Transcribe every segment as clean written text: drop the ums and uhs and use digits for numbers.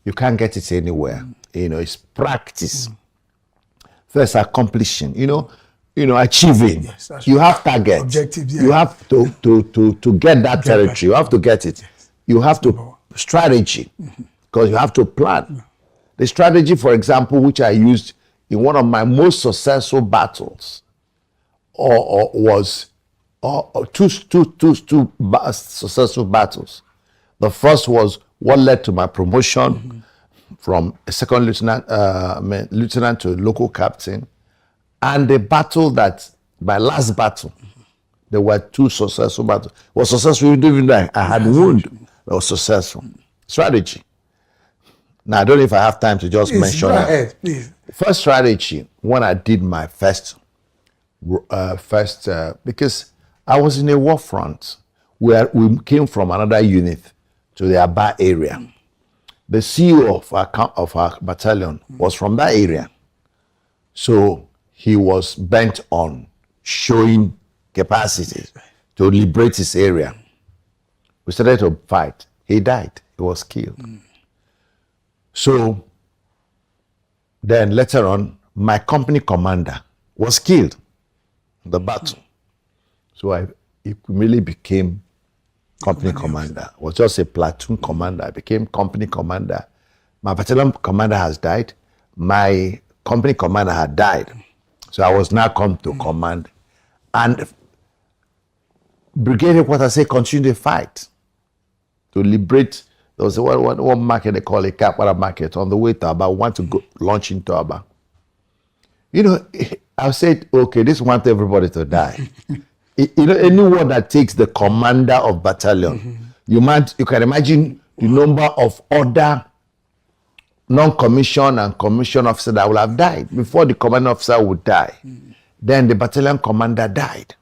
you can't get it anywhere. You know, it's practice. First, accomplishing. Achieving. Yes, that's You have targets. Objectives, yeah. You have to get that territory. You have to get it. You have to strategy, because you have to plan. The strategy, for example, which I used in one of my most successful battles, was two successful battles. The first was what led to my promotion from a second lieutenant to local captain, and the battle that, my last battle, there were two successful battles. It was successful even though I had wound. It was successful. Strategy. Now, I don't know if I have time to just mention go that. ahead, please. First strategy, when I did my first, because I was in a war front where we came from another unit to the Aba area. The CEO of our battalion was from that area. So he was bent on showing capacity to liberate his area. We started to fight. He died. He was killed. So then later on, my company commander was killed in the battle. So I immediately became company commander. I was just a platoon commander. I became company commander. My battalion commander has died. My company commander had died. So I was now come to command. And Brigadier Kwatase continued the fight to liberate. There was one market they call a Kapara market on the way to Aba. Want to go launch into Aba. I said, okay, this want everybody to die. Anyone that takes the commander of battalion, you can imagine the number of other non-commissioned and commissioned officers that will have died before the commanding officer would die. Then the battalion commander died.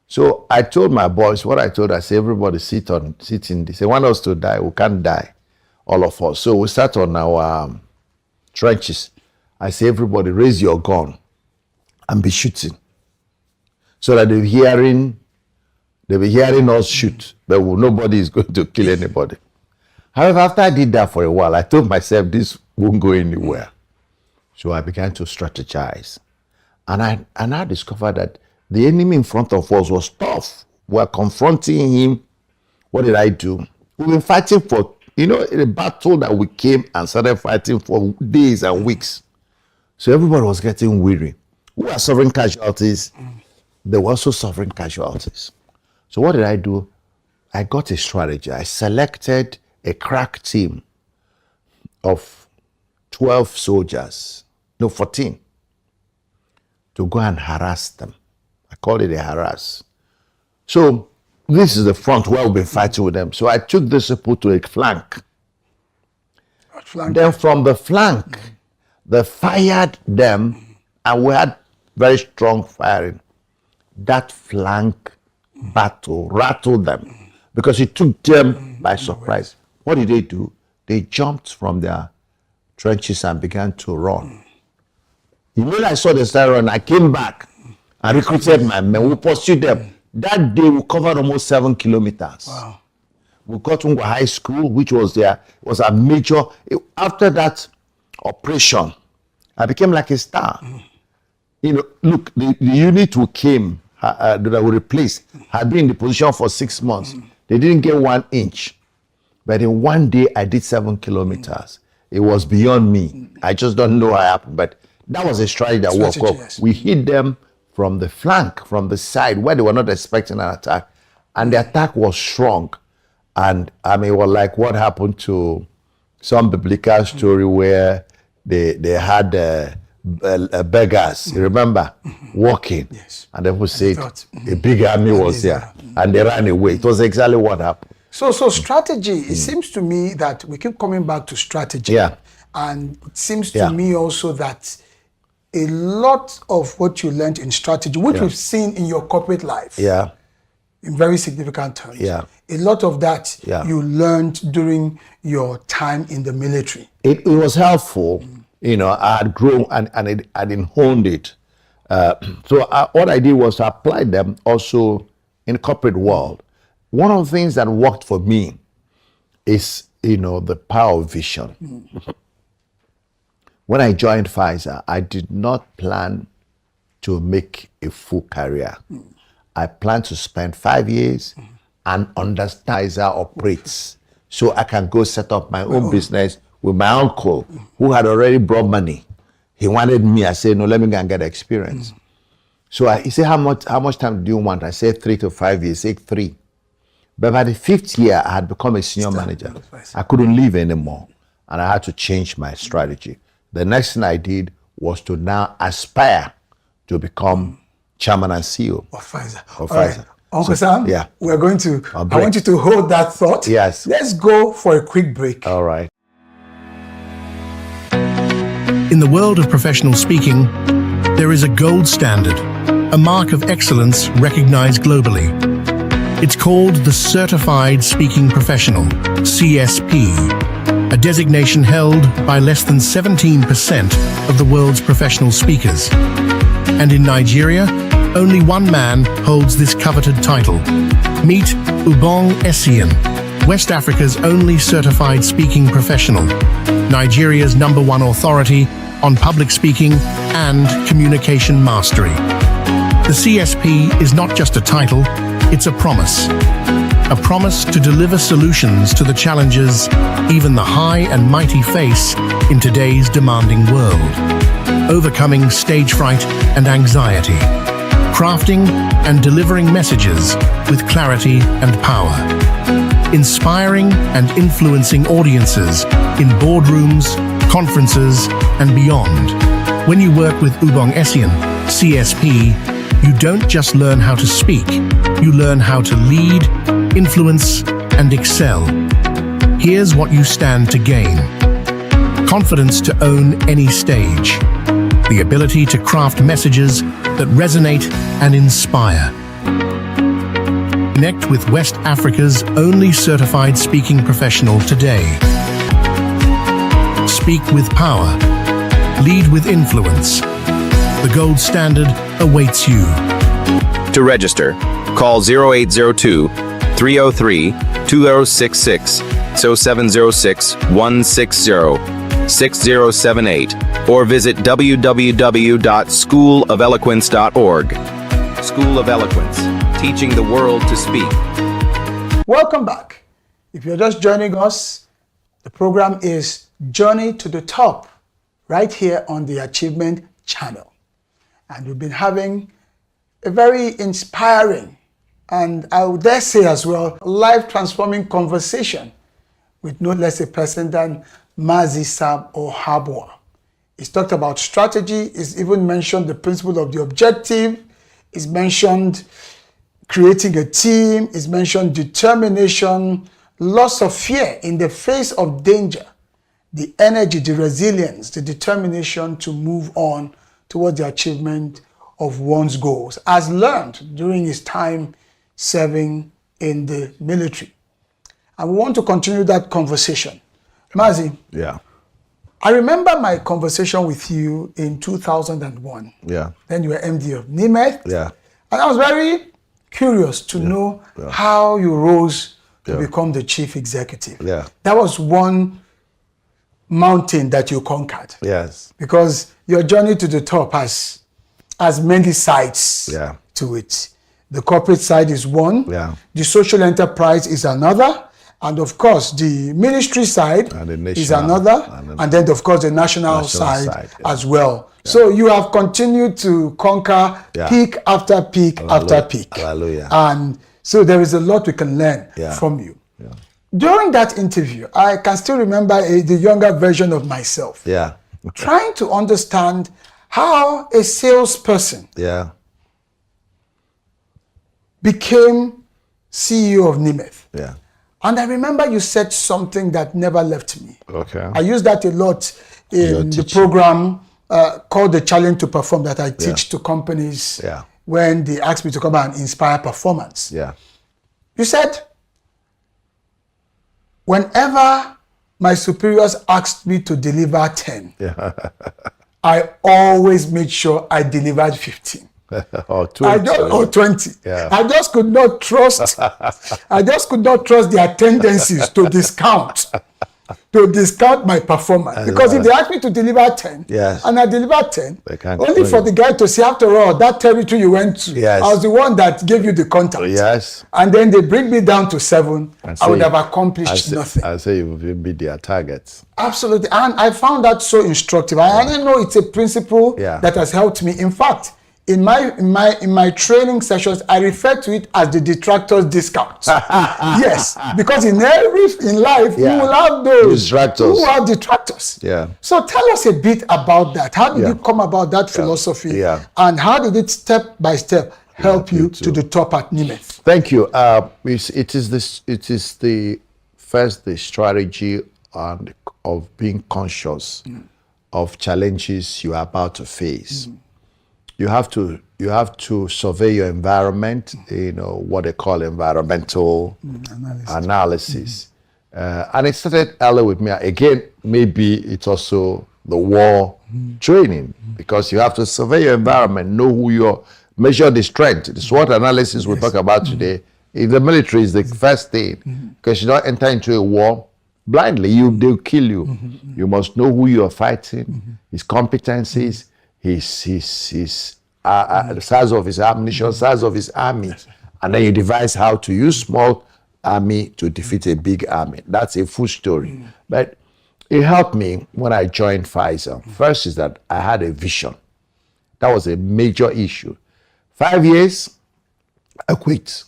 So I told my boys what I told. I said, everybody sit in this. They want us to die. We can't die, all of us. So we sat on our trenches. I say, everybody raise your gun and be shooting. So that they'll be hearing us shoot, but nobody is going to kill anybody. However, after I did that for a while, I told myself this won't go anywhere. So I began to strategize. And I discovered that the enemy in front of us was tough. We were confronting him. What did I do? We've been fighting for, in a battle that we came and started fighting for days and weeks. So everybody was getting weary. We were suffering casualties. They were also suffering casualties. So what did I do? I got a strategy. I selected a crack team of 12 soldiers, 14, to go and harass them. I call it a harass. So this is the front where we've been fighting with them. So I took this people to a flank. Then from the flank, they fired them, and we had very strong firing. That flank battle rattled them because it took them by surprise. What did they do? They jumped from their trenches and began to run. When I saw the start run, I came back and recruited my men. We pursued them. That day we covered almost 7 kilometers. Wow. We got to high school, which was a major. After that operation, I became like a star. Look, the unit who came, that we replaced, had been in the position for 6 months. They didn't get 1 inch. But in one day, I did 7 kilometers. It was beyond me. I just don't know how it happened. But that was a strategy that worked well. Yes. We hit them from the flank, from the side, where they were not expecting an attack. And the attack was strong. And it was like what happened to some biblical story where they had beggars, you remember, walking. Yes. And they would say a big army was there. And they ran away. It was exactly what happened. So strategy, it seems to me that we keep coming back to strategy. Yeah. And it seems to me also that a lot of what you learned in strategy, which we've seen in your corporate life, in very significant terms, a lot of that you learned during your time in the military. It was helpful. I had grown and I didn't honed it. So what I did was to apply them also in the corporate world. One of the things that worked for me is the power of vision. When I joined Pfizer, I did not plan to make a full career. I planned to spend 5 years and understand Pfizer operates, so I can go set up my own business with my uncle, who had already brought money. He wanted me. I said, no, let me go and get experience. So he said, how much time do you want? I said 3 to 5 years. He said 3. But by the 5th year, I had become a senior manager. I couldn't leave anymore, and I had to change my strategy. The next thing I did was to now aspire to become chairman and CEO of Pfizer. Of Pfizer. Right. Uncle Sam, yeah. We're going to, I want you to hold that thought. Yes. Let's go for a quick break. All right. In the world of professional speaking, there is a gold standard, a mark of excellence recognized globally. It's called the Certified Speaking Professional, CSP, a designation held by less than 17% of the world's professional speakers. And in Nigeria, only one man holds this coveted title. Meet Ubong Essien, West Africa's only certified speaking professional, Nigeria's #1 authority on public speaking and communication mastery. The CSP is not just a title, it's a promise to deliver solutions to the challenges even the high and mighty face in today's demanding world. Overcoming stage fright and anxiety, crafting and delivering messages with clarity and power, inspiring and influencing audiences in boardrooms, conferences, and beyond. When you work with Ubong Essien, CSP, you don't just learn how to speak, you learn how to lead, influence, and excel. Here's what you stand to gain: confidence to own any stage, the ability to craft messages that resonate and inspire. Connect with West Africa's only certified speaking professional today. Speak with power. Lead with influence. The gold standard awaits you. To register, call 0802 303 2066, 0706 160 6078, or visit www.schoolofeloquence.org. School of Eloquence, teaching the world to speak. Welcome back. If you're just joining us, the program is Journey to the Top, right here on the Achievement Channel. And we've been having a very inspiring, and I would dare say as well, life-transforming conversation with no less a person than Mazi Sam Ohabua. He's talked about strategy, he's even mentioned the principle of the objective, he's mentioned creating a team, he's mentioned determination, loss of fear in the face of danger, the energy, the resilience, the determination to move on towards the achievement of one's goals, as learned during his time serving in the military. And we want to continue that conversation. Mazi. Yeah. I remember my conversation with you in 2001. Yeah. Then you were MD of NIMET. Yeah. And I was very curious to know how you rose to become the chief executive. Yeah. That was one mountain that you conquered. Yes. Because your journey to the top has many sides to it. The corporate side is one. Yeah. The social enterprise is another. And of course, the ministry side is another. And then, of course, the national side as well. Yeah. So you have continued to conquer peak after peak after peak. Hallelujah. And so there is a lot we can learn from you. Yeah. During that interview, I can still remember the younger version of myself. Yeah. Trying to understand how a salesperson became CEO of NIMET. Yeah. And I remember you said something that never left me. Okay. I use that a lot in the program called The Challenge to Perform that I teach to companies when they ask me to come and inspire performance. Yeah. You said, whenever my superiors asked me to deliver 10, I always made sure I delivered 15. or 20. Or 20. Yeah. I just could not trust. I just could not trust their tendencies to discount my performance. Because if they ask me to deliver 10, yes, and I deliver 10, only for it. the guy to say, after all, that territory you went to, yes, I was the one that gave you the contact. Yes. And then they bring me down to 7, I would have accomplished nothing. I say you will beat their targets. Absolutely. And I found that so instructive. I didn't know it's a principle that has helped me. In fact, in my training sessions, I refer to it as the detractors discount. Yes, because in life you will have those detractors. Who are detractors. Yeah. So tell us a bit about that. How did you come about that philosophy? Yeah. And how did it step by step help you to the top at Nemeth? Thank you. It is the strategy of being conscious of challenges you are about to face. You have to survey your environment, what they call environmental analysis. And it started early with me. Again, maybe it's also the war training, because you have to survey your environment, know who you're, measure the strength. The SWOT analysis we'll talk about today. In the military is the first thing, because you don't enter into a war blindly. They'll kill you. You must know who you are fighting, his competencies, the size of his ammunition, size of his army, and then you devise how to use small army to defeat a big army. That's a full story. But it helped me when I joined Pfizer. First is that I had a vision. That was a major issue. 5 years, I quit.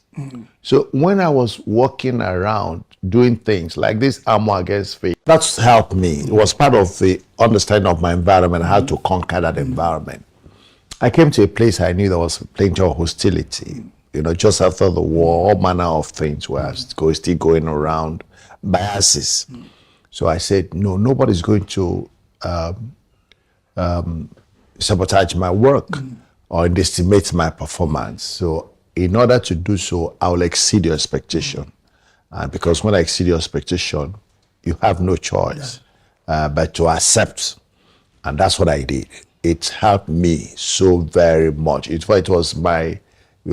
So when I was walking around doing things like this Armor Against Fake, that's helped me. It was part of the understanding of my environment, how to conquer that environment. I came to a place I knew there was plenty of hostility. Just after the war, all manner of things were still going around, biases. So I said, no, nobody's going to sabotage my work or underestimate my performance. So in order to do so, I will exceed your expectation. Because when I exceed your expectation, you have no choice but to accept. And that's what I did. It helped me so very much. It was we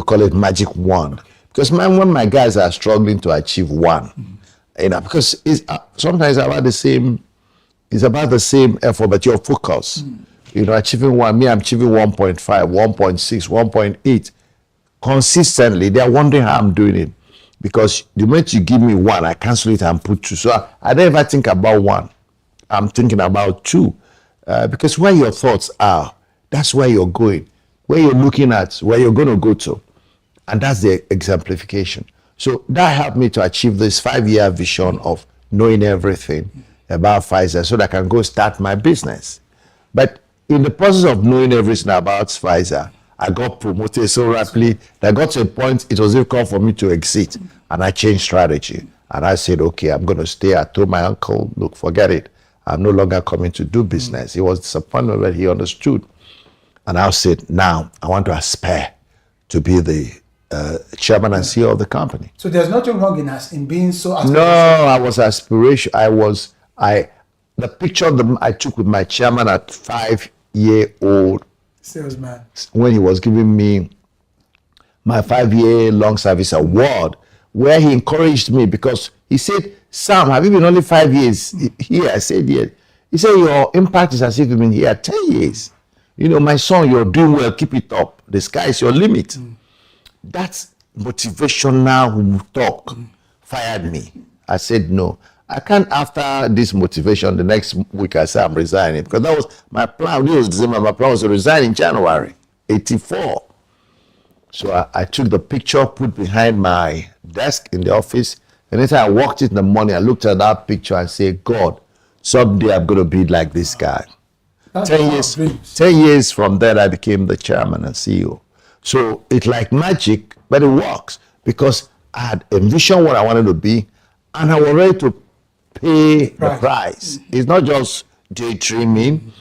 call it magic wand. Because when my guys are struggling to achieve one, because it's sometimes about the same, it's about the same effort, but your focus. Achieving one, I'm achieving 1.5, 1.6, 1.8. Consistently, they're wondering how I'm doing it. Because the moment you give me 1, I cancel it and put 2. So I don't ever think about 1. I'm thinking about 2. Because where your thoughts are, that's where you're going. Where you're looking at, where you're going to go to. And that's the exemplification. So that helped me to achieve this 5-year vision of knowing everything about Pfizer so that I can go start my business. But in the process of knowing everything about Pfizer, I got promoted so rapidly that I got to a point it was difficult for me to exit. And I changed strategy. And I said, okay, I'm going to stay. I told my uncle, look, forget it. I'm no longer coming to do business. He was disappointed, but he understood. And I said, now I want to aspire to be the chairman and CEO of the company. So there's nothing wrong in being so aspirational. No, I was aspiration. The picture I took with my chairman at 5-year-old salesman, when he was giving me my 5-year long service award, where he encouraged me because he said, Sam, have you been only 5 years here? I said, yeah. He said, your impact is as if you've been here 10 years. My son, you're doing well, keep it up. The sky is your limit. That's motivational talk. Fired me. I said, no. I can't, after this motivation, the next week I said I'm resigning. Because that was my plan. It was December. My plan was to resign in January, 84. So I took the picture, put behind my desk in the office. And then I walked in the morning, I looked at that picture and said, God, someday I'm going to be like this guy. 10 years from there, I became the chairman and CEO. So it's like magic, but it works because I had envisioned what I wanted to be and I was ready to pay the price. It's not just daydreaming.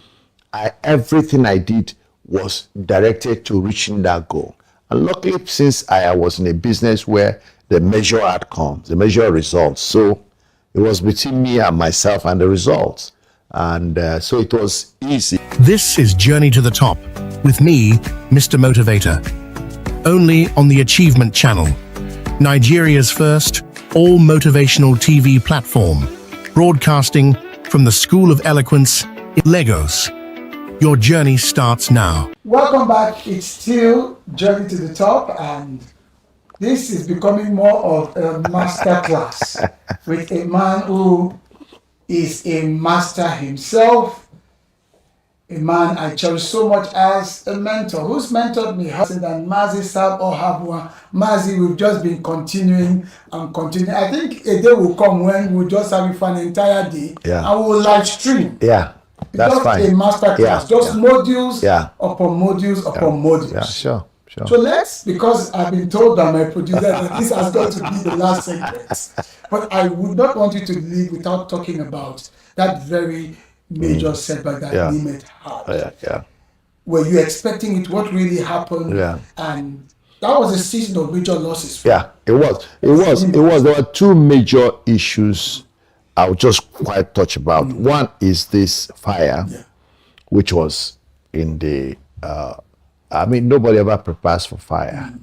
Everything I did was directed to reaching that goal. And luckily, since I was in a business where they measure outcomes, they measure results. So it was between me and myself and the results. And so it was easy. This is Journey to the Top, with me, Mr. Motivator. Only on the Achievement Channel, Nigeria's first all-motivational TV platform, broadcasting from the School of Eloquence in Lagos. Your journey starts now. Welcome back. It's still Journey to the Top, and this is becoming more of a masterclass with a man who is a master himself, a man I cherish so much as a mentor. Who's mentored me? Hassan and Mazi Sab or Habwa. Mazi, we've just been continuing and continuing. I think a day will come when we'll just have it for an entire day and we'll live stream. Yeah, that's just fine. A masterclass, modules upon modules upon modules. Yeah, sure. So let's, because I've been told by my producer that this has got to be the last segment, but I would not want you to leave without talking about that very major setback that Nimet had. Were you expecting it? What really happened? And that was a season of major losses. Yeah, it was. There were two major issues I'll just quite touch about. One is this fire, which was in the nobody ever prepares for fire.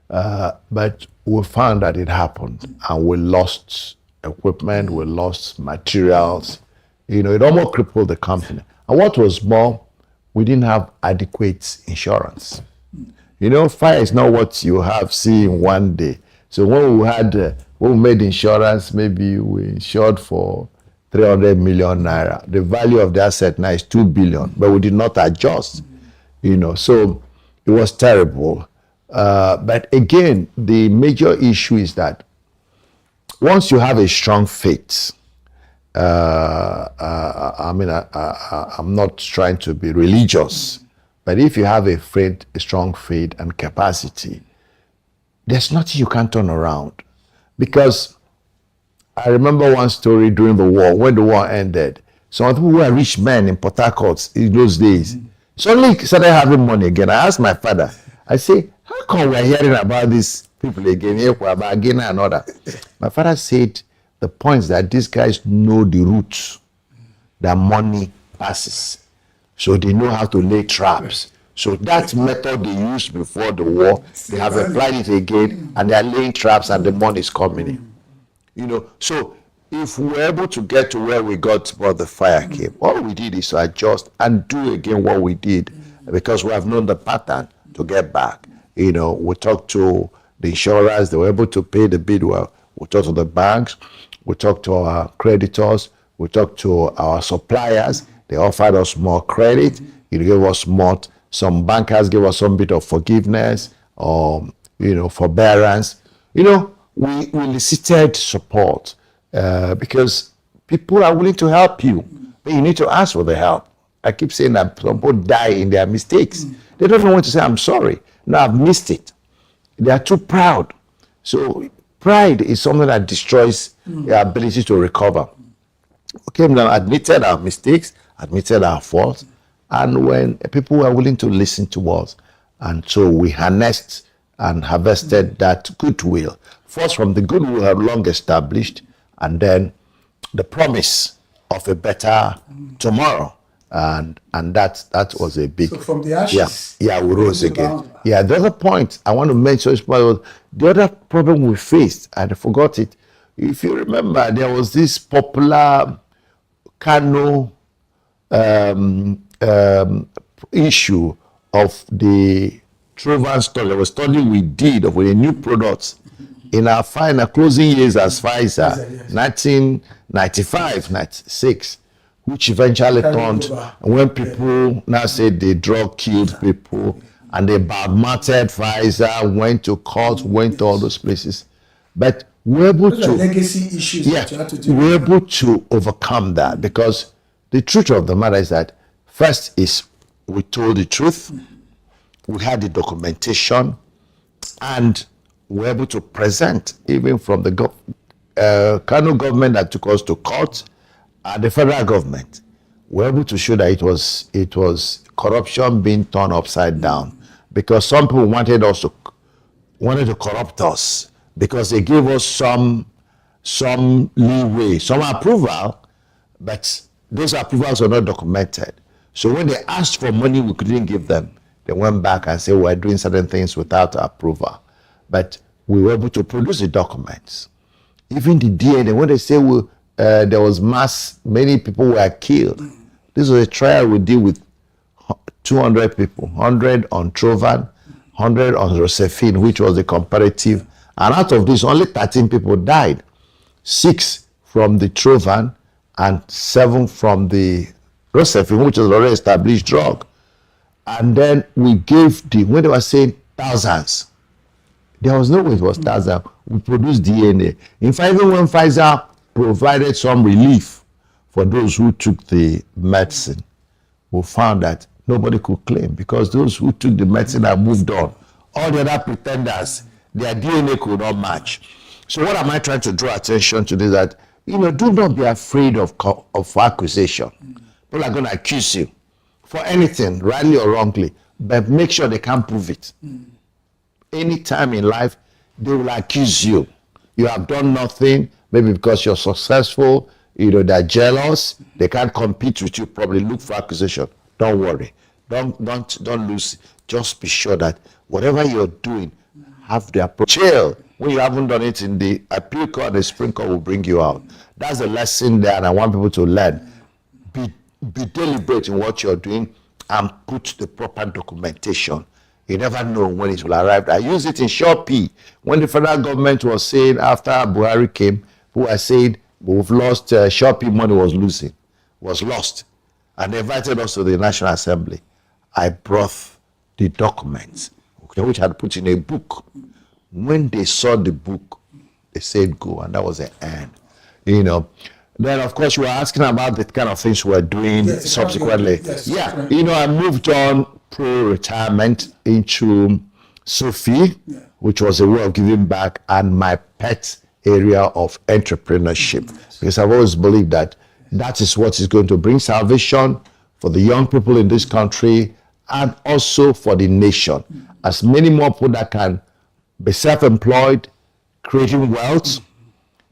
But we found that it happened, and we lost equipment, we lost materials. It almost crippled the company. And what was more, we didn't have adequate insurance. Fire is not what you have seen one day. So when we made insurance, maybe we insured for 300 million naira. The value of the asset now is 2 billion, but we did not adjust. So it was terrible. But again, the major issue is that once you have a strong faith, I'm not trying to be religious, but if you have a strong faith and capacity, there's nothing you can't turn around. Because I remember one story during the war, when the war ended, some people who were rich men in Port Harcourt in those days, suddenly started having money again. I asked my father, I say, how come we're hearing about these people again, about again and another? My father said, the point is that these guys know the routes that money passes. So they know how to lay traps. So that method they used before the war, they have applied it again, and they are laying traps and the money is coming in. So if we were able to get to where we got before the fire came, all we did is to adjust and do again what we did, because we have known the pattern to get back. We talked to the insurers, they were able to pay the bid well. We talked to the banks, we talked to our creditors, we talked to our suppliers, they offered us more credit, it gave us more, some bankers gave us some bit of forgiveness, or, forbearance. We elicited support. Because people are willing to help you, but you need to ask for the help. I keep saying that some people die in their mistakes. They don't even want to say, I'm sorry. No, I've missed it. They are too proud. So pride is something that destroys your ability to recover. Okay, now admitted our mistakes, admitted our faults, and when people are willing to listen to us, and so we harnessed and harvested that goodwill. First from the goodwill we have long established, and then the promise of a better tomorrow, and that was a big. So from the ashes, we rose again. The other point I want to mention is the other problem we faced, and I forgot it. If you remember, there was this popular Kano issue of the Trovan study. There was study we did of the new products in our final closing years as Pfizer, 1995, 96, which eventually turned, when people now said the drug killed people, and they badmouthed Pfizer, went to court, went to all those places. But we're able to, legacy issues that you have to do. We're able to overcome that, because the truth of the matter is that first is we told the truth, we had the documentation, and we're able to present, even from the Kano government that took us to court, and the federal government, we're able to show that it was corruption being turned upside down, because some people wanted to corrupt us, because they gave us some leeway, some approval, but those approvals were not documented. So when they asked for money, we couldn't give them. they went back and said we're doing certain things without approval. But we were able to produce the documents. Even the DNA, when they say there was many people were killed. This was a trial we did with 200 people, 100 on Trovan, 100 on Josephine, which was the comparative. And out of this, only 13 people died. 6 from the Trovan and 7 from the Josephine, which was already established drug. And then we gave when they were saying thousands, there was no way it was thousands. We produced DNA. In fact, even when Pfizer provided some relief for those who took the medicine, we found that nobody could claim because those who took the medicine have moved on. All the other pretenders, their DNA could not match. So what am I trying to draw attention to is that, do not be afraid of accusation. People are going to accuse you for anything, rightly or wrongly, but make sure they can't prove it. Anytime in life, they will accuse you. You have done nothing, maybe because you're successful, they're jealous, they can't compete with you, probably look for accusation. Don't worry. Don't lose. Just be sure that whatever you're doing, have the approach. Chill. When you haven't done it in the appeal court, the Supreme Court will bring you out. That's a lesson there, and I want people to learn. Be deliberate in what you're doing and put the proper documentation. You never know when it will arrive. I used it in Shopee. When the federal government was saying, after Buhari came, who were saying, we've lost, Shopee money was lost. And they invited us to the National Assembly. I brought the documents, which I had put in a book. When they saw the book, they said go, and that was the end. Then, of course, you were asking about the kind of things we were doing subsequently. I moved on pro-retirement into Sophie, which was a way of giving back, and my pet area of entrepreneurship. Because I've always believed that is what is going to bring salvation for the young people in this country and also for the nation. As many more people that can be self-employed, creating wealth,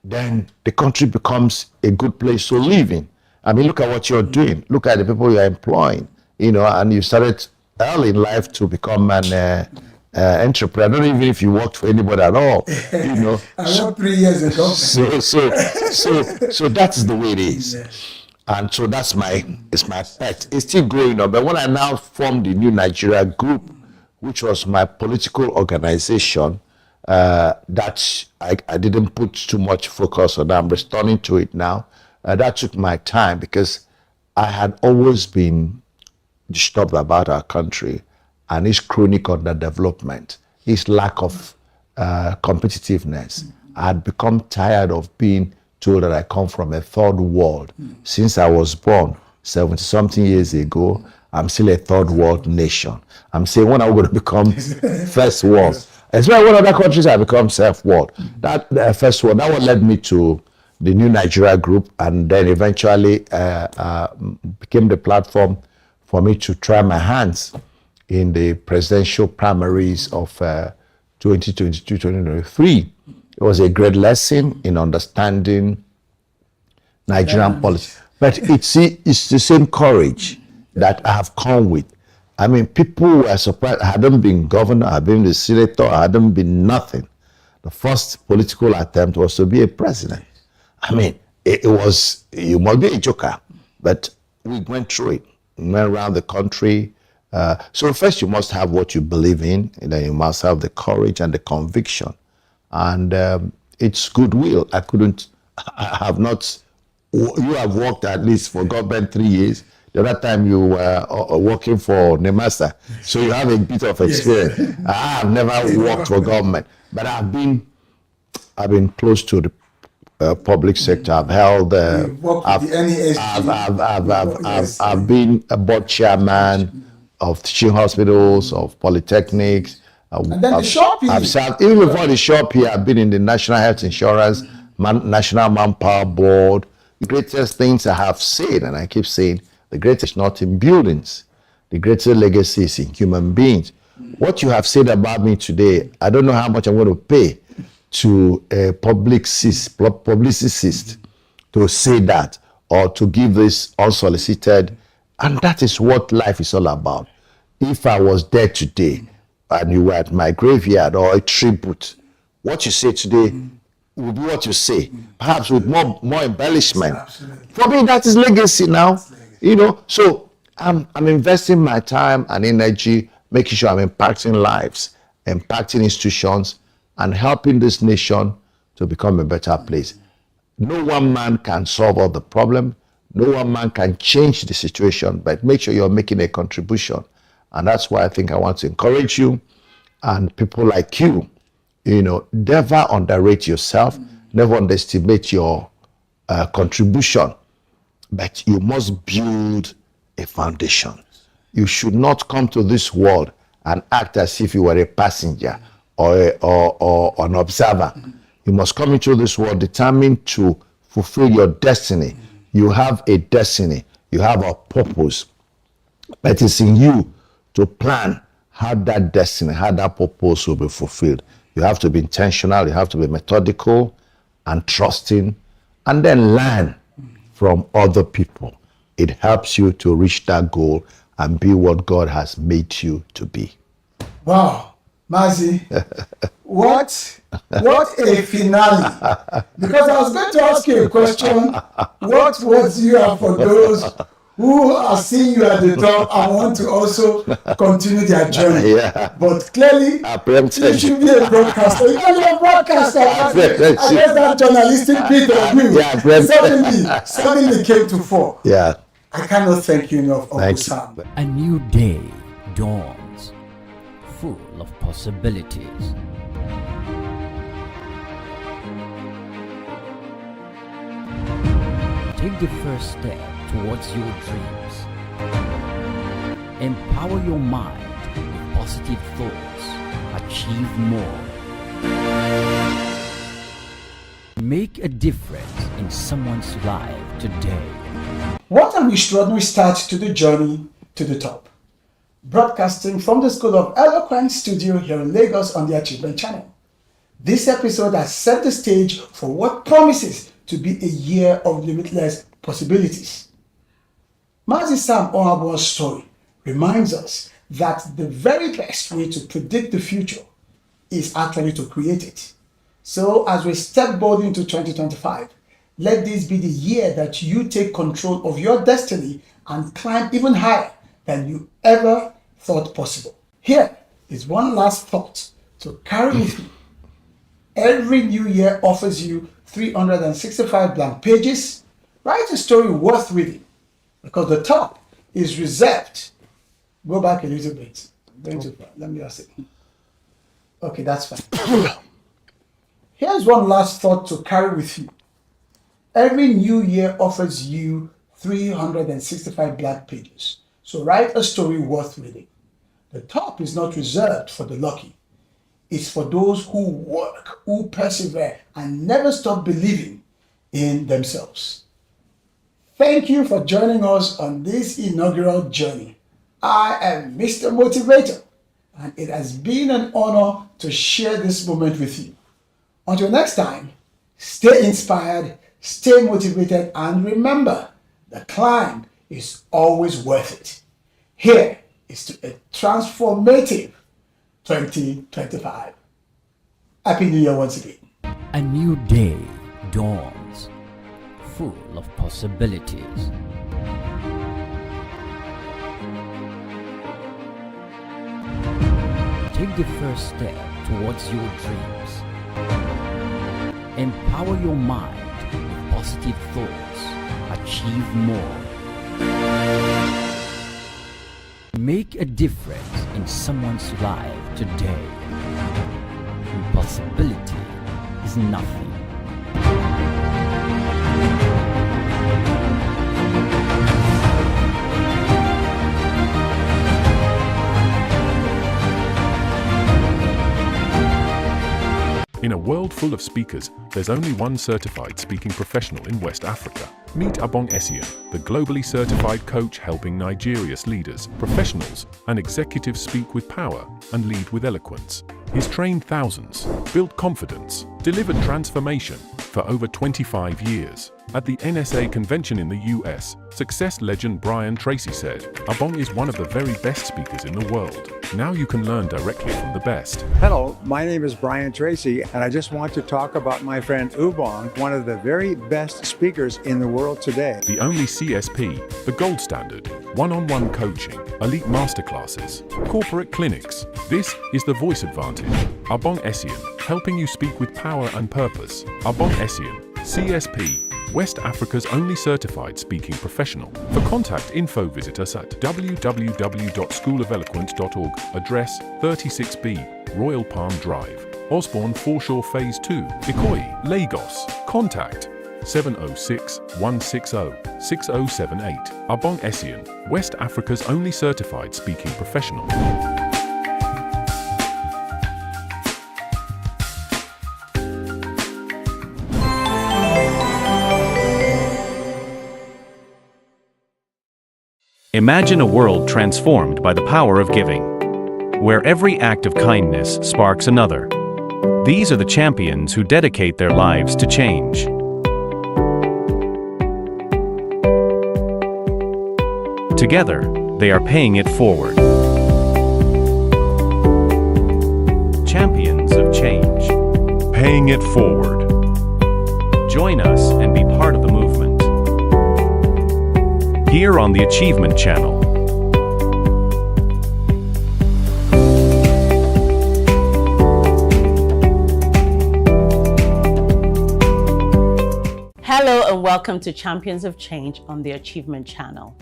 then the country becomes a good place to live in. I mean, look at what you're doing. Look at the people you're employing, and you started early in life to become an entrepreneur. I don't even if you worked for anybody at all. I worked 3 years ago. So that's the way it is. And so it's my pet. It's still growing up. But when I now formed the New Nigeria Group, which was my political organization, that I didn't put too much focus on. I'm returning to it now. That took my time because I had always been disturbed about our country and its chronic underdevelopment, its lack of competitiveness. I had become tired of being told that I come from a third world. Since I was born 70-something years ago, I'm still a third world nation. I'm saying when I'm going to become first world. Especially when other countries have become self-world. That first world, that one led me to the New Nigeria Group, and then eventually became the platform for me to try my hands in the presidential primaries of 2022-2023. It was a great lesson in understanding Nigerian politics. But it's the same courage that I have come with. I mean, people were surprised. I hadn't been governor, I had been the senator, I hadn't been nothing. The first political attempt was to be a president. I mean, it was, you must be a joker, but we went through it. We went around the country. So first you must have what you believe in, and then you must have the courage and the conviction. And it's goodwill. I have not, you have worked at least for government 3 years. The other time you were working for Nemasa, so you have a bit of experience. Yes. I have never worked for government, but I've been close to the public sector. I've held, I've been a board chairman of teaching hospitals, of polytechnics. And then the shop I've served, even before the shop here, I've been in the National Health Insurance, National Manpower Board. The greatest things I have said, and I keep saying, the greatest not in buildings. The greatest legacy is in human beings. What you have said about me today, I don't know how much I'm going to pay to a publicist to say that or to give this unsolicited. And that is what life is all about. if I was there today and you were at my graveyard or a tribute, what you say today will be what you say, perhaps with more embellishment. Absolutely. For me, that is legacy now. You know, so I'm investing my time and energy, making sure I'm impacting lives, impacting institutions, and helping this nation to become a better place. No one man can solve all the problem. No one man can change the situation, but make sure you're making a contribution. And that's why I think I want to encourage you and people like you, you know, never underrate yourself, never underestimate your contribution, but you must build a foundation. You should not come to this world and act as if you were a passenger or an observer. You must come into this world determined to fulfill your destiny. You have a destiny, you have a purpose, but it's in you to plan how that destiny, how that purpose will be fulfilled. You have to be intentional, you have to be methodical and trusting, and then learn from other people. It helps you to reach that goal and be what God has made you to be. Wow, Mazi, what a finale. Because I was going to ask you a question. What was you are for those who are seeing you at the top and want to also continue their journey? Yeah. But clearly, you should be a broadcaster. You can be a broadcaster. I guess that journalistic bit of you suddenly came to fore. Yeah. I cannot thank you enough, Uncle Sam. A new day dawns, full of possibilities. Take the first step towards your dreams. Empower your mind with positive thoughts. Achieve more. Make a difference in someone's life today. What an extraordinary start to the journey to the top. Broadcasting from the School of Eloquence studio here in Lagos on the Achievement Channel. This episode has set the stage for what promises to be a year of limitless possibilities. Mazi Sam Ohabo's story reminds us that the very best way to predict the future is actually to create it. So as we step boldly into 2025, let this be the year that you take control of your destiny and climb even higher than you ever thought possible. Here is one last thought to carry with you. Every new year offers you 365 blank pages. Write a story worth reading, because the top is reserved. Go back a little bit. Let me just say. Okay, that's fine. Here's one last thought to carry with you. Every new year offers you 365 blank pages. So write a story worth reading. The top is not reserved for the lucky. It's for those who work, who persevere, and never stop believing in themselves. Thank you for joining us on this inaugural journey. I am Mr. Motivator, and it has been an honor to share this moment with you. Until next time, stay inspired, stay motivated, and remember, the climb is always worth it. Here is to a transformative 2025. Happy New Year once again. A new day dawns, full of possibilities. Take the first step towards your dreams. Empower your mind with positive thoughts. Achieve more. Make a difference in someone's life today. Impossibility is nothing. In a world full of speakers, there's only one certified speaking professional in West Africa. Meet Abong Essien, the globally certified coach helping Nigeria's leaders, professionals, and executives speak with power and lead with eloquence. He's trained thousands, built confidence, delivered transformation for over 25 years. At the NSA convention in the US, success legend Brian Tracy said, Abong is one of the very best speakers in the world. Now you can learn directly from the best. Hello, my name is Brian Tracy, and I just want to talk about my friend Ubong, one of the very best speakers in the world today. The only CSP, the gold standard, one-on-one coaching, elite masterclasses, corporate clinics. This is the voice advantage. Abong Essien, helping you speak with power and purpose. Abong Essien, CSP, West Africa's only certified speaking professional. For contact info, visit us at www.schoolofeloquence.org, address 36B, Royal Palm Drive, Osborne Foreshore Phase 2, Ikoyi, Lagos. Contact 706-160-6078. Abong Essien, West Africa's only certified speaking professional. Imagine a world transformed by the power of giving, where every act of kindness sparks another. These are the champions who dedicate their lives to change. Together, they are paying it forward. Champions of change. Paying it forward. Join us and be part of the movement. Here on the Achievement Channel. Hello and welcome to Champions of Change on the Achievement Channel.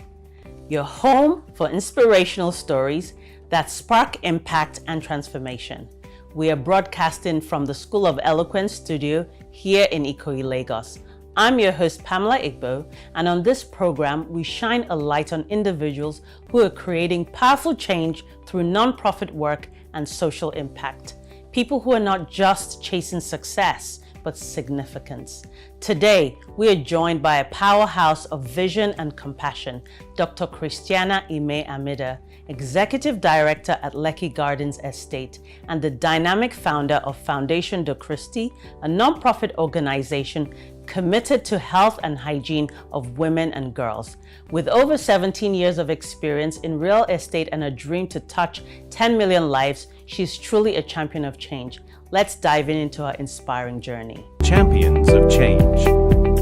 Your home for inspirational stories that spark impact and transformation. We are broadcasting from the School of Eloquence studio here in Ikoyi, Lagos. I'm your host, Pamela Igbo, and on this program, we shine a light on individuals who are creating powerful change through nonprofit work and social impact. People who are not just chasing success, but significance. Today, we are joined by a powerhouse of vision and compassion, Dr. Christiana Ime Amida, Executive Director at Lekki Gardens Estate and the dynamic founder of Foundation de Christi, a nonprofit organization committed to health and hygiene of women and girls. With over 17 years of experience in real estate and a dream to touch 10 million lives, she's truly a champion of change. Let's dive into her inspiring journey. Champions of change.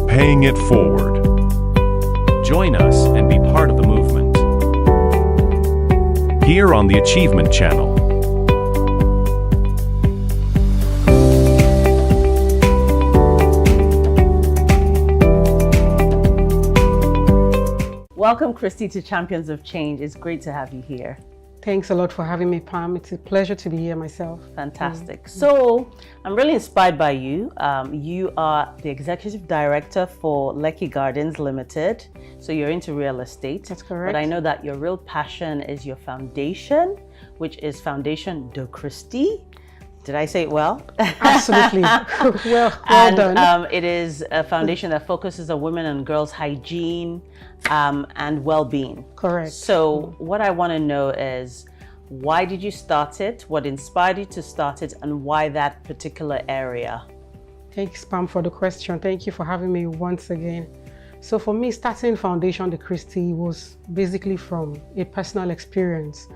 Paying it forward. Join us and be part of the movement. Here on the Achievement Channel. Welcome, Christy, to Champions of Change. It's great to have you here. Thanks a lot for having me, Pam. It's a pleasure to be here myself. Fantastic. So I'm really inspired by you. You are the Executive Director for Lekki Gardens Limited. So you're into real estate. That's correct. But I know that your real passion is your foundation, which is Foundation de Christi. Did I say it well? Absolutely. well and, done. It is a foundation that focuses on women and girls' hygiene and well-being. Correct. So what I want to know is, why did you start it? What inspired you to start it? And why that particular area? Thanks, Pam, for the question. Thank you for having me once again. So for me, starting Foundation de Christi was basically from a personal experience.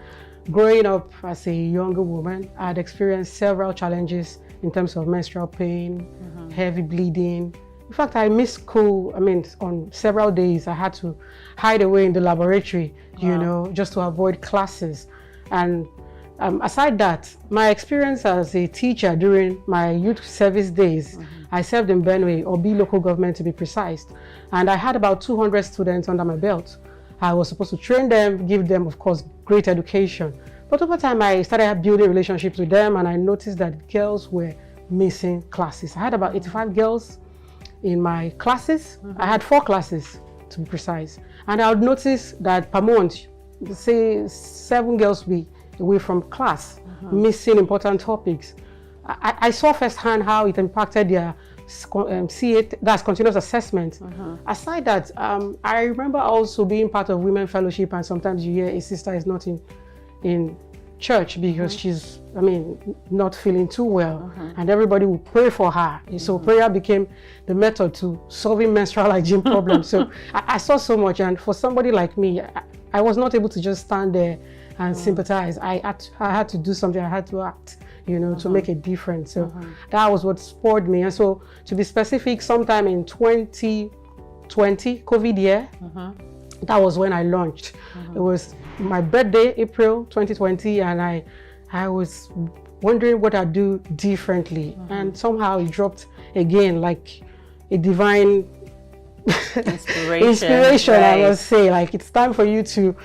Growing up as a younger woman, I had experienced several challenges in terms of menstrual pain, heavy bleeding. In fact, I missed school. On several days, I had to hide away in the laboratory, you know, just to avoid classes. And aside that, my experience as a teacher during my youth service days, I served in Benue, or B local government to be precise. And I had about 200 students under my belt. I was supposed to train them, give them, of course, great education. But over time, I started building relationships with them, and I noticed that girls were missing classes. I had about 85 girls in my classes. I had 4 classes, to be precise. And I would notice that per month, say 7 girls would be away from class, missing important topics. I saw firsthand how it impacted their that's continuous assessment. Aside that, I remember also being part of Women Fellowship, and sometimes you hear a sister is not in church because she's, not feeling too well, and everybody would pray for her. So prayer became the method to solving menstrual hygiene problems. So I saw so much, and for somebody like me, I was not able to just stand there and sympathize. I had to do something. I had to act, to make a difference. So that was what spurred me. And so, to be specific, sometime in 2020, COVID year, that was when I launched. It was my birthday, April 2020, and I was wondering what I'd do differently. And somehow it dropped again, like a divine inspiration, right. I must say, like, it's time for you to,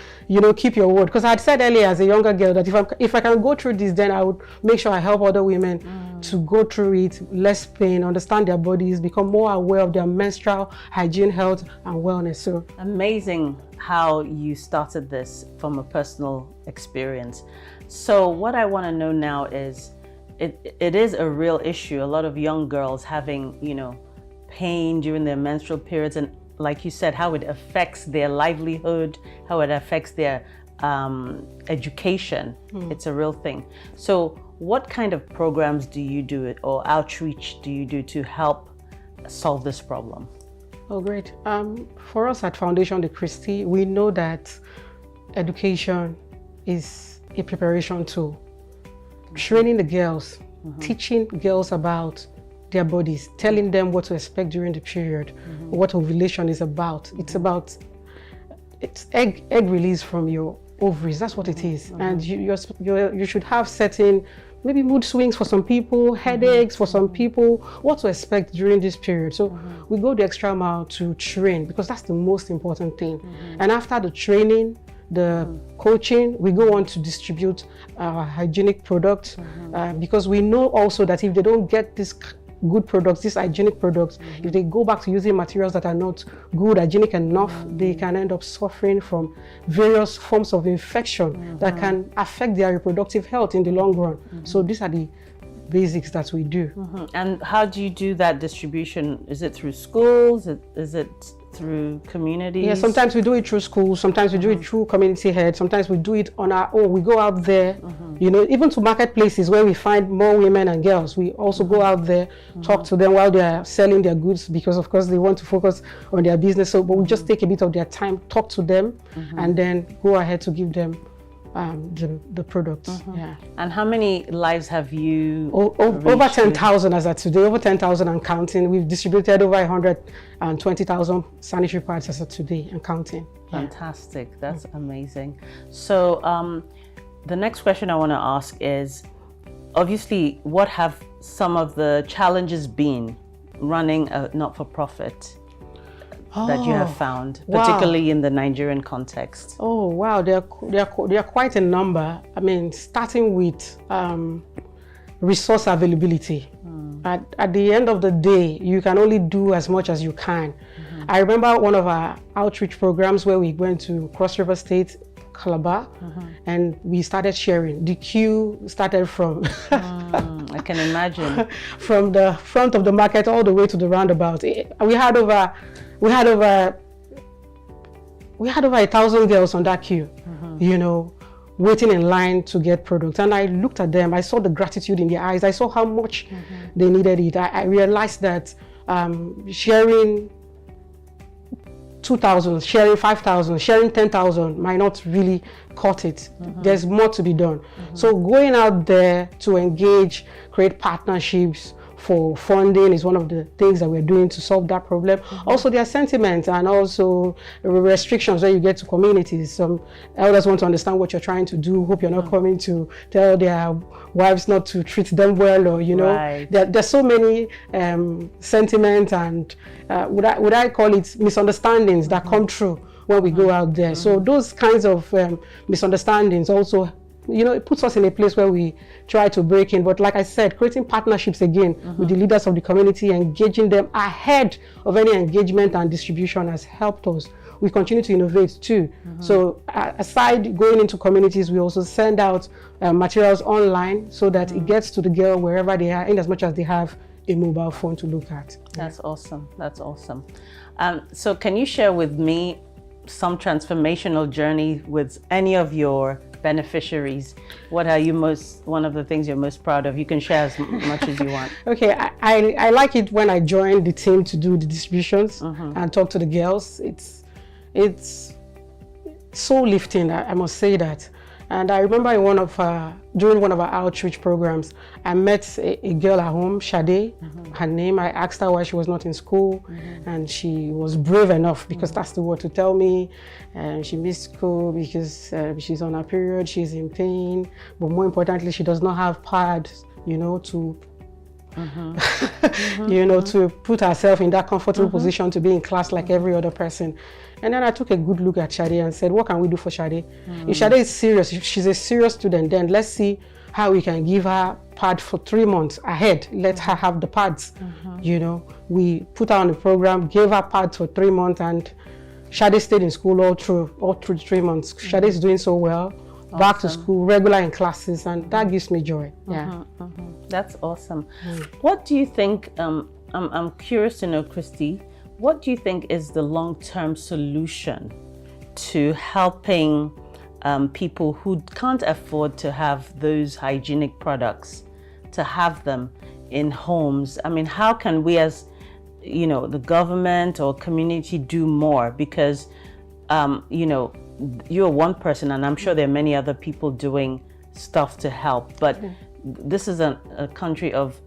keep your word. Because I had said earlier as a younger girl that if I can go through this, then I would make sure I help other women to go through it, less pain, understand their bodies, become more aware of their menstrual hygiene, health, and wellness. So amazing how you started this from a personal experience. So what I want to know now is, it is a real issue. A lot of young girls having, pain during their menstrual periods, and like you said, how it affects their livelihood, how it affects their education. It's a real thing. So what kind of programs do you do or outreach do you do to help solve this problem? Oh, great. For us at Foundation De Christi, we know that education is a preparation tool. Training the girls, teaching girls about their bodies, telling them what to expect during the period, what ovulation is about. It's egg release from your ovaries. That's what it is. And you should have certain, maybe mood swings for some people, headaches for some people, what to expect during this period. So we go the extra mile to train, because that's the most important thing. And after the training, the coaching, we go on to distribute hygienic products, because we know also that if they don't get this good products, these hygienic products, if they go back to using materials that are not good, hygienic enough, they can end up suffering from various forms of infection that can affect their reproductive health in the long run. So these are the basics that we do. And how do you do that distribution? Is it through schools? Is it through communities? Yeah, sometimes we do it through schools, sometimes we do it through community heads, sometimes we do it on our own. We go out there, even to marketplaces where we find more women and girls. We also go out there, talk to them while they are selling their goods, because of course they want to focus on their business. So, but we just take a bit of their time, talk to them, and then go ahead to give them the products. Yeah. And how many lives have you over 10,000 as of today, over 10,000 and counting. We've distributed over 120,000 sanitary pads as of today and counting. Fantastic. That's amazing. So the next question I want to ask is, obviously, what have some of the challenges been running a not-for-profit that you have found, particularly in the Nigerian context? Oh, wow, there are quite a number. I mean, starting with resource availability. At the end of the day, you can only do as much as you can. I remember one of our outreach programs where we went to Cross River State, Calabar, and we started sharing. The queue started from I can imagine from the front of the market all the way to the roundabout. We had over 1,000 girls on that queue, waiting in line to get products. And I looked at them, I saw the gratitude in their eyes, I saw how much they needed it. I realized that sharing 2,000, sharing 5,000, sharing 10,000 might not really cut it. There's more to be done. So going out there to engage, create partnerships for funding is one of the things that we're doing to solve that problem. Also, there are sentiments and also restrictions when you get to communities. Some elders want to understand what you're trying to do, hope you're not coming to tell their wives not to treat them well, or there's so many sentiments and would I call it misunderstandings that come true when we go out there. So those kinds of misunderstandings also, it puts us in a place where we try to break in. But like I said, creating partnerships again with the leaders of the community, engaging them ahead of any engagement and distribution has helped us. We continue to innovate too. So aside going into communities, we also send out materials online so that it gets to the girl wherever they are, in as much as they have a mobile phone to look at. That's awesome. That's awesome. So can you share with me some transformational journey with any of your beneficiaries. What are you one of the things you're most proud of? You can share as much as you want. Okay, I like it when I join the team to do the distributions and talk to the girls. It's so lifting, I must say that. And I remember during one of our outreach programs, I met a girl at home, Shade, her name. I asked her why she was not in school, and she was brave enough, because that's the word, to tell me she missed school because she's on her period, she's in pain, but more importantly, she does not have pads, to to put herself in that comfortable position to be in class like every other person. And then I took a good look at Shade and said, what can we do for Shade? If Shade is serious, if she's a serious student, then let's see how we can give her pad for 3 months ahead. Let her have the pads. We put her on the program, gave her pads for 3 months, and Shade stayed in school all through 3 months. Shade is doing so well. Awesome. Back to school, regular in classes, and that gives me joy. Yeah, that's awesome. What do you think? I'm curious to know, Christy. What do you think is the long-term solution to helping people who can't afford to have those hygienic products, to have them in homes? I mean, how can we, as the government or community, do more? Because you're one person, and I'm sure there are many other people doing stuff to help, but this is a country of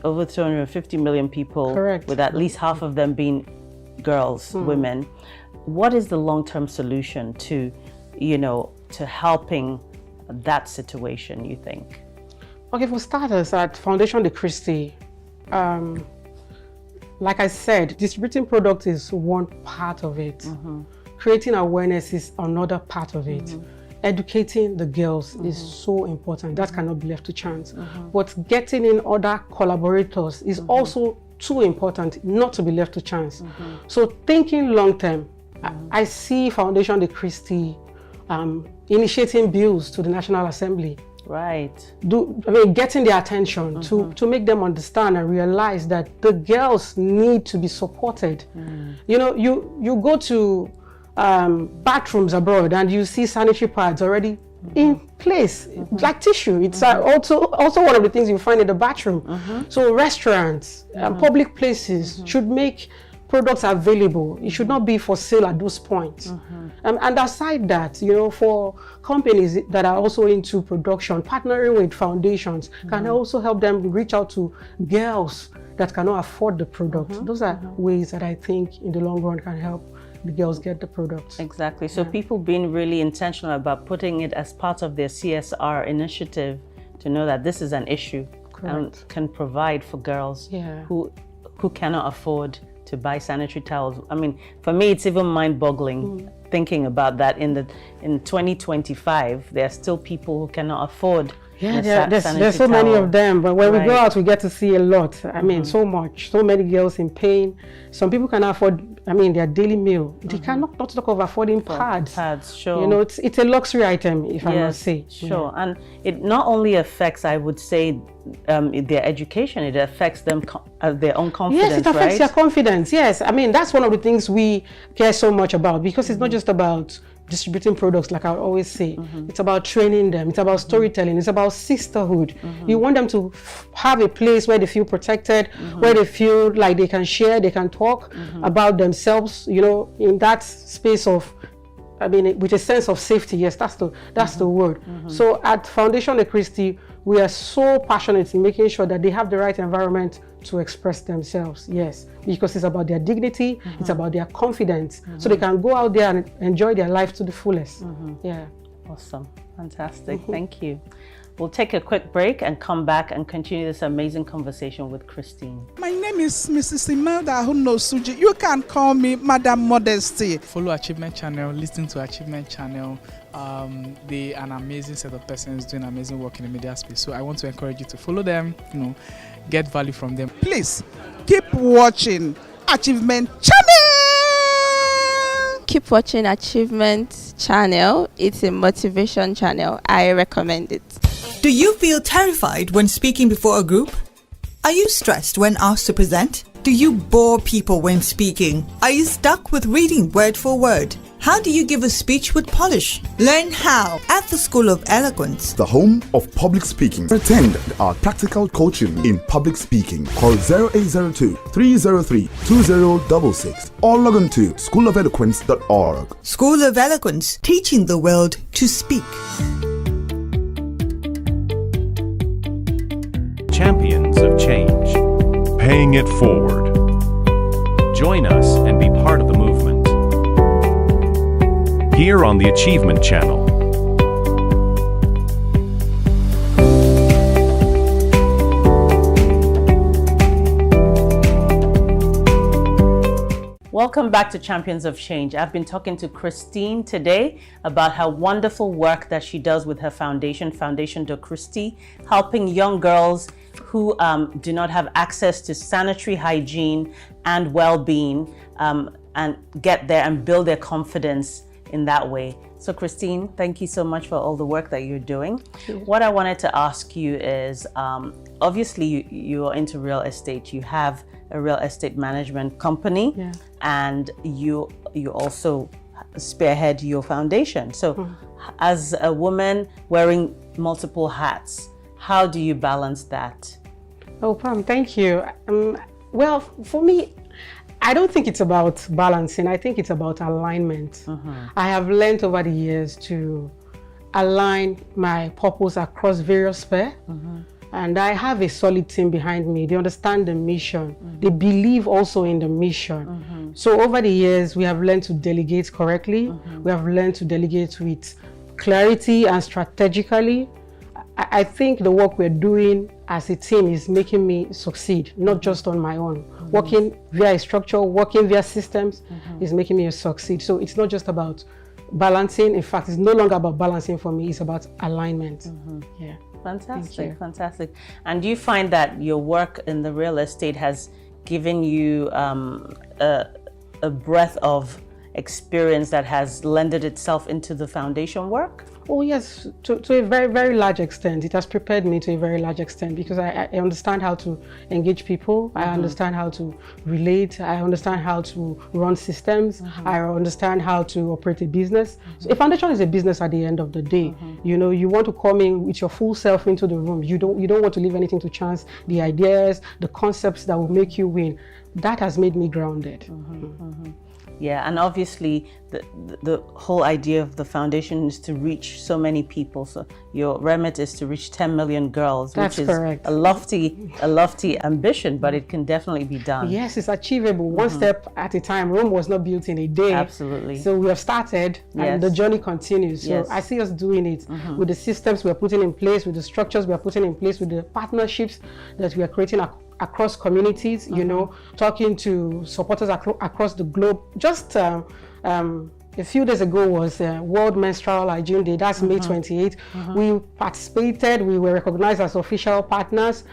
over 250 million people. Correct. With at least half of them being girls, women. What is the long-term solution to helping that situation, you think? Okay, for starters, at Foundation de Christi, like I said, distributing products is one part of it. Creating awareness is another part of it. Educating the girls is so important. That cannot be left to chance. But getting in other collaborators is also too important not to be left to chance. So thinking long term, I see Foundation de Christi initiating bills to the National Assembly. Right. Getting their attention to make them understand and realize that the girls need to be supported. You go to bathrooms abroad and you see sanitary pads already in place, like tissue. It's also one of the things you find in the bathroom. So restaurants and public places should make products available. It should not be for sale at those points. And aside that, for companies that are also into production, partnering with foundations can also help them reach out to girls that cannot afford the product. Those are ways that I think in the long run can help the girls get the products. Exactly. So people being really intentional about putting it as part of their CSR initiative to know that this is an issue. And can provide for girls who cannot afford to buy sanitary towels. I mean, for me, it's even mind-boggling thinking about that. In 2025, there are still people who cannot afford. There's so many of them, but when we go out, we get to see a lot. I mean, so many girls in pain. Some people cannot afford, their daily meal. They cannot not talk of affording pads. Pads, sure. It's a luxury item, if I must say. Sure, and it not only affects, I would say, their education, it affects them their own confidence. Yes, it affects their confidence. Yes, that's one of the things we care so much about, because it's not just about distributing products, like I always say. It's about training them, it's about storytelling, it's about sisterhood. You want them to have a place where they feel protected, where they feel like they can share, they can talk about themselves, in that space of, with a sense of safety. Yes, that's the word. So at Foundation de Christi, we are so passionate in making sure that they have the right environment to express themselves. Yes, because it's about their dignity, it's about their confidence, so they can go out there and enjoy their life to the fullest. Yeah. Awesome. Fantastic. Thank you. We'll take a quick break and come back and continue this amazing conversation with Christine. My name is Mrs. Imelda Ahunosuji. You can call me Madam Modesty. Follow Achievement Channel, listen to Achievement Channel. They are an amazing set of persons doing amazing work in the media space. So I want to encourage you to follow them, get value from them. Please keep watching Achievement Channel. Keep watching Achievement Channel. It's a motivation channel. I recommend it. Do you feel terrified when speaking before a group? Are you stressed when asked to present? Do you bore people when speaking? Are you stuck with reading word for word? How do you give a speech with polish? Learn how at the School of Eloquence, the home of public speaking. Attend our practical coaching in public speaking. Call 0802 303 2066 or log on to schoolofeloquence.org. School of Eloquence, teaching the world to speak. Champions of Change. Paying it forward. Join us and be part of the movement. Here on the Achievement Channel. Welcome back to Champions of Change. I've been talking to Christine today about her wonderful work that she does with her foundation, Foundation de Christi, helping young girls who do not have access to sanitary hygiene and well-being and get there and build their confidence in that way. So Christine, thank you so much for all the work that you're doing. What I wanted to ask you is, obviously you are into real estate. You have a real estate management company, and you also spearhead your foundation. So as a woman wearing multiple hats, how do you balance that? Oh, Pam, thank you. Well, for me, I don't think it's about balancing. I think it's about alignment. I have learned over the years to align my purpose across various spheres. And I have a solid team behind me. They understand the mission. They believe also in the mission. So over the years, we have learned to delegate correctly. We have learned to delegate with clarity and strategically. I think the work we're doing as a team is making me succeed, not just on my own. Working via a structure, working via systems is making me succeed. So it's not just about balancing. In fact, it's no longer about balancing for me. It's about alignment. Yeah. Fantastic, fantastic. And do you find that your work in the real estate has given you a breadth of experience that has lended itself into the foundation work? Oh yes, to a very, very large extent. It has prepared me to a very large extent because I understand how to engage people. I understand how to relate. I understand how to run systems. I understand how to operate a business. So a foundation is a business at the end of the day. You know, you want to come in with your full self into the room. You don't want to leave anything to chance. The ideas, the concepts that will make you win. That has made me grounded. Yeah, and obviously the whole idea of the foundation is to reach so many people. So your remit is to reach 10 million girls, That's which is correct. a lofty ambition, but it can definitely be done. Yes, it's achievable. One step at a time. Rome was not built in a day. Absolutely. So we have started and the journey continues. So Yes. I see us doing it with the systems we're putting in place, with the structures we're putting in place, with the partnerships that we are creating across communities, you know, talking to supporters across the globe. Just a few days ago was World Menstrual Hygiene Day. That's May 28th. We participated. We were recognized as official partners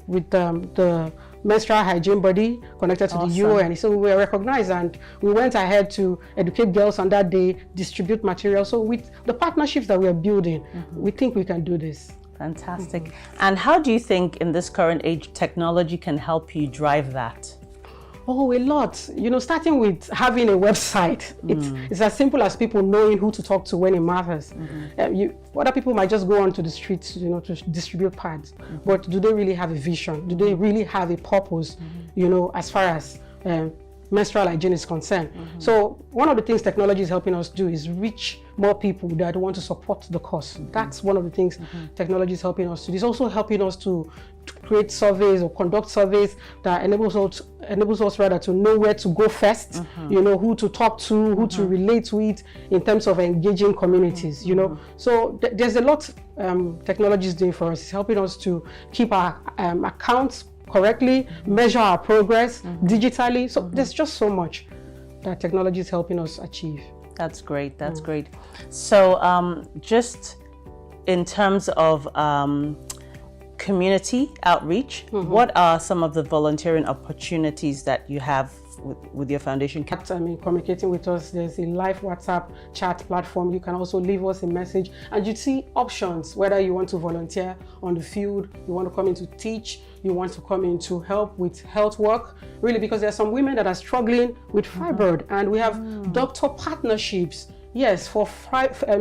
with the menstrual hygiene body connected to the UN. So we were recognized and we went ahead to educate girls on that day, distribute material. So with the partnerships that we are building, we think we can do this. Fantastic. And how do you think in this current age technology can help you drive that? Oh, a lot. You know, starting with having a website. It's as simple as people knowing who to talk to when it matters. Other people might just go onto the streets, you know, to distribute pads. But do they really have a vision? Do they really have a purpose, you know, as far as menstrual hygiene is concerned? So one of the things technology is helping us do is reach more people that want to support the cause. That's one of the things technology is helping us to do. It's also helping us to create surveys or conduct surveys that enables us rather to know where to go first, you know, who to talk to, who to relate with in terms of engaging communities, you know. So there's a lot technology is doing for us. It's helping us to keep our accounts correctly, measure our progress digitally. So there's just so much that technology is helping us achieve. That's great. That's great. So just in terms of community outreach, what are some of the volunteering opportunities that you have with your foundation? Communicating with us. There's a live WhatsApp chat platform. You can also leave us a message, and you see options, whether you want to volunteer on the field, you want to come in to teach, you want to come in to help with health work, really, because there are some women that are struggling with fibroid, and we have doctor partnerships. Yes, for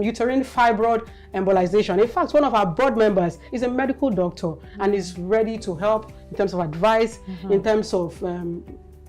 uterine fibroid embolization. In fact, one of our board members is a medical doctor and is ready to help in terms of advice, in terms of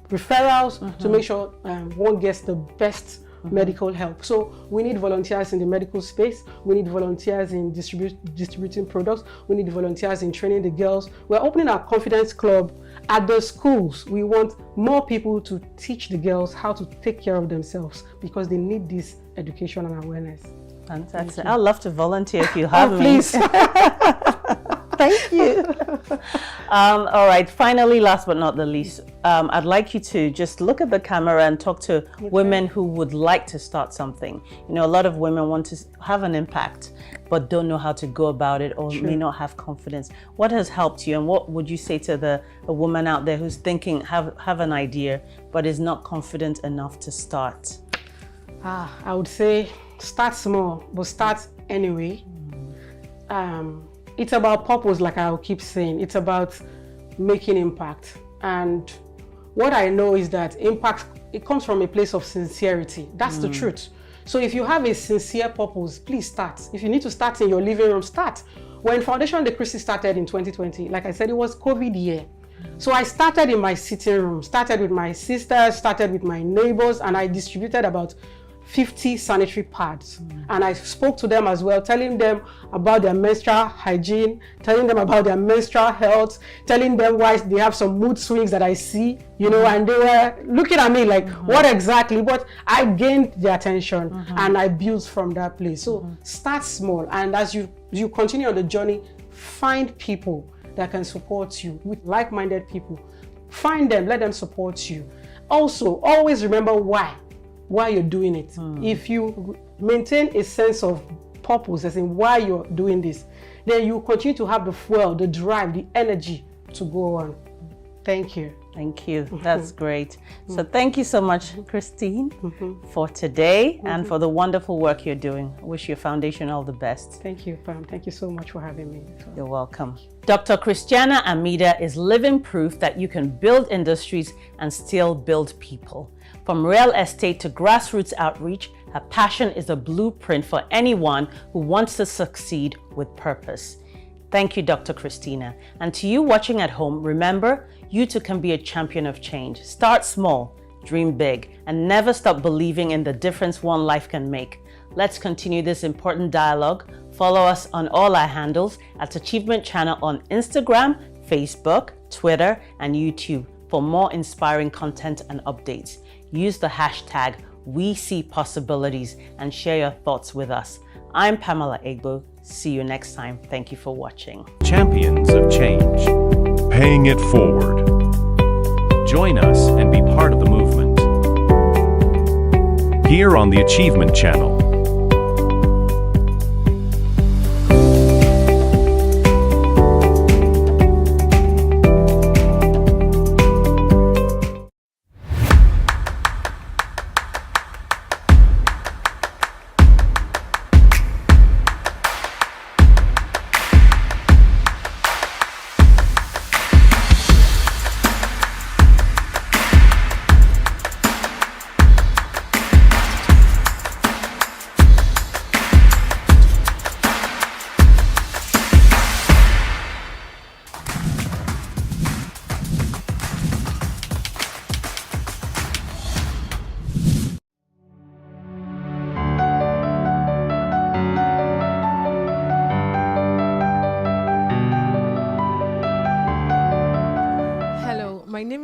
referrals, to make sure one gets the best medical help. So we need volunteers in the medical space. We need volunteers in distributing products. We need volunteers in training the girls. We're opening our confidence club at the schools. We want more people to teach the girls how to take care of themselves, because they need this education and awareness. Fantastic. I'd love to volunteer if you have me. Please. Thank you. All right, finally, last but not the least, I'd like you to just look at the camera and talk to women who would like to start something. You know, a lot of women want to have an impact, but don't know how to go about it, or may not have confidence. What has helped you, and what would you say to a woman out there who's thinking, have an idea, but is not confident enough to start? I would say start small, but start anyway. It's about purpose, like I'll keep saying. It's about making impact. And what I know is that impact, it comes from a place of sincerity. That's the truth. So if you have a sincere purpose, please start. If you need to start in your living room, start. When Foundation de Christi started in 2020, like I said, it was COVID year. So I started in my sitting room, started with my sisters, started with my neighbors, and I distributed about 50 sanitary pads. And I spoke to them as well, telling them about their menstrual hygiene, telling them about their menstrual health, telling them why they have some mood swings that I see, you know, and they were looking at me like, what exactly? But I gained their attention and I built from that place. So start small, and as you continue on the journey, find people that can support you, with like-minded people. Find them, let them support you. Also, always remember why you're doing it. If you maintain a sense of purpose, as in why you're doing this, then you continue to have the fuel, the drive, the energy to go on. Thank you. Thank you. That's great. So thank you so much, Christine, for today and for the wonderful work you're doing. I wish your foundation all the best. Thank you, Pam. Thank you so much for having me. You're welcome. Dr. Christiana Amida is living proof that you can build industries and still build people. From real estate to grassroots outreach, her passion is a blueprint for anyone who wants to succeed with purpose. Thank you, Dr. Christina. And to you watching at home, remember, you too can be a champion of change. Start small, dream big, and never stop believing in the difference one life can make. Let's continue this important dialogue. Follow us on all our handles at Achievement Channel on Instagram, Facebook, Twitter, and YouTube for more inspiring content and updates. Use the hashtag #WeSeePossibilities and share your thoughts with us. I'm Pamela Egbo. See you next time. Thank you for watching. Champions of Change. Paying it forward. Join us and be part of the movement. Here on the Achievement Channel.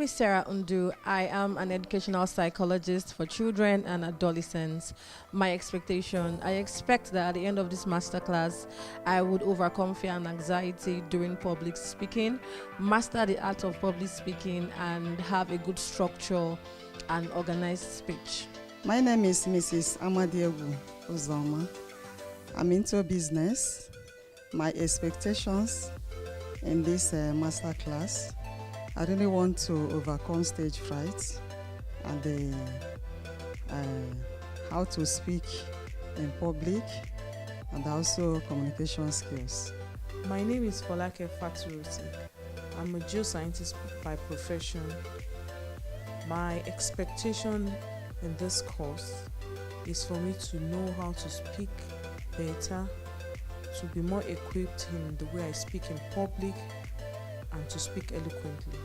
Sarah Undu. I am an educational psychologist for children and adolescents. My expectation, I expect that at the end of this masterclass, I would overcome fear and anxiety during public speaking, master the art of public speaking, and have a good structure and organized speech. My name is Mrs. Amadiegu Uzoma. I'm into business. My expectations in this masterclass, I really want to overcome stage fright. and how to speak in public, and also communication skills. My name is Folake Faturuti. I'm a geoscientist by profession. My expectation in this course is for me to know how to speak better, to be more equipped in the way I speak in public, and to speak eloquently.